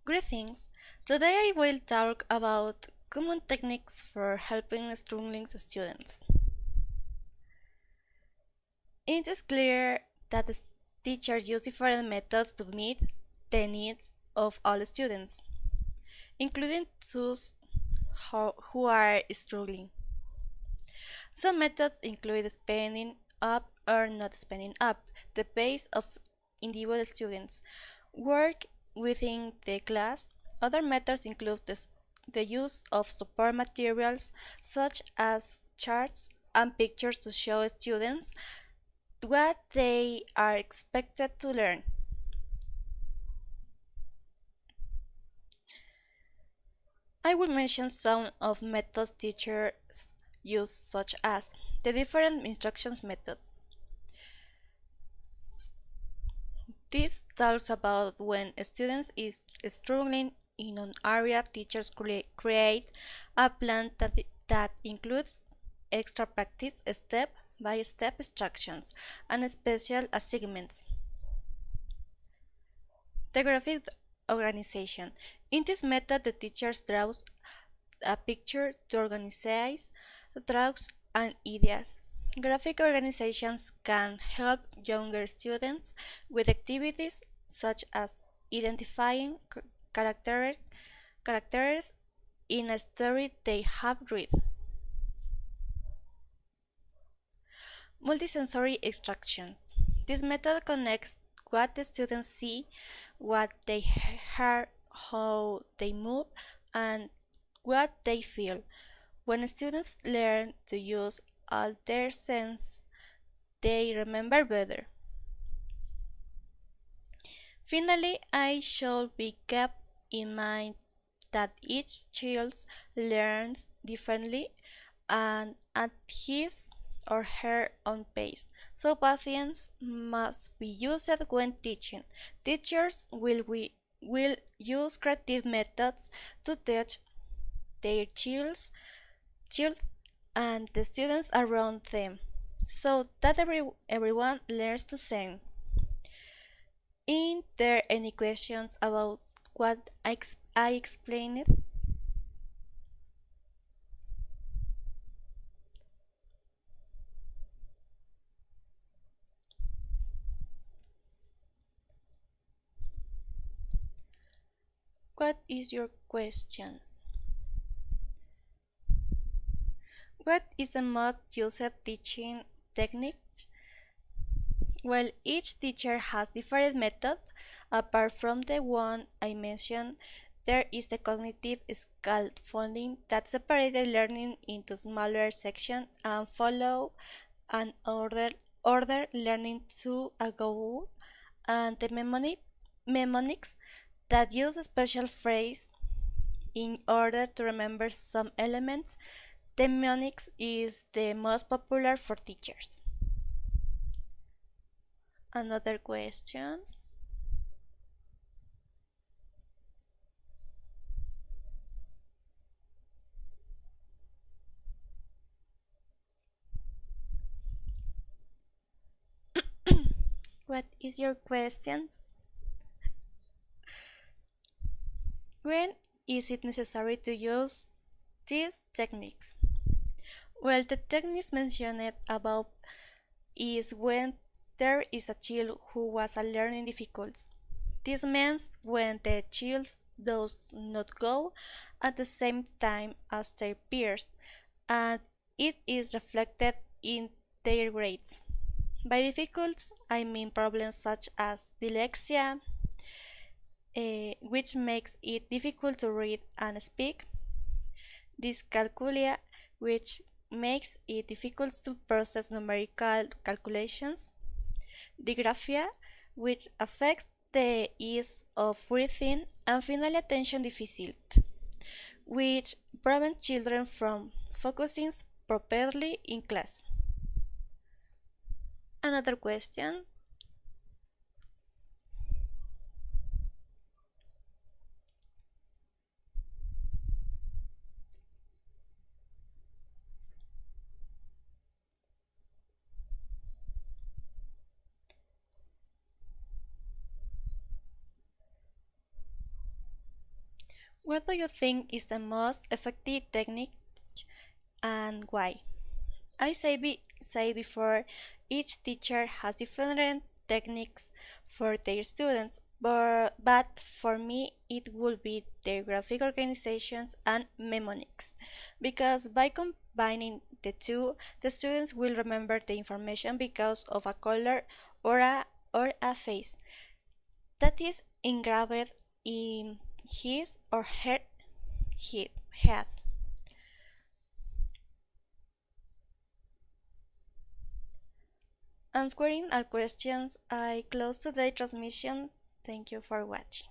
Greetings! Today I will talk about common techniques for helping struggling students. It is clear that teachers use different methods to meet the needs of all students, including those who are struggling. Some methods include speeding up or not speeding up the pace of individual students, work within the class. Other methods include the use of support materials such as charts and pictures to show students what they are expected to learn. I will mention some of methods teachers use, such as the different instructions methods. This talks about when a student is struggling in an area, teachers create a plan that includes extra practice, step-by-step instructions, and special assignments. The graphic organization. In this method, the teacher draws a picture to organize thoughts and ideas. Graphic organizations can help younger students with activities such as identifying characters in a story they have read. Multisensory instruction. This method connects what the students see, what they hear, how they move, and what they feel. When students learn to use all their senses, they remember better. Finally, I should be kept in mind that each child learns differently and at his or her own pace, so patience must be used when teaching. Teachers will use creative methods to teach their children and the students around them, so that everyone learns the same. Is there any questions about what I explained? What is your question? What is the most used teaching technique? Well, each teacher has different methods. Apart from the one I mentioned, there is the cognitive scaffolding that separates learning into smaller sections and follow an order learning to a goal, and the mnemonics that use a special phrase in order to remember some elements. The mnemonics is the most popular for teachers. Another question. What is your question? When is it necessary to use these techniques? Well, the techniques mentioned above is when there is a child who has a learning difficulty. This means when the child does not go at the same time as their peers, and it is reflected in their grades. By difficulties, I mean problems such as dyslexia, which makes it difficult to read and speak, dyscalculia, which makes it difficult to process numerical calculations, dygraphia, which affects the ease of breathing, and finally attention deficit, which prevents children from focusing properly in class. Another question. What do you think is the most effective technique and why? I say before, each teacher has different techniques for their students, but for me it would be their graphic organizations and mnemonics, because by combining the two, the students will remember the information because of a color or a face that is engraved in his or her head. Answering all questions, I close today's transmission. Thank you for watching.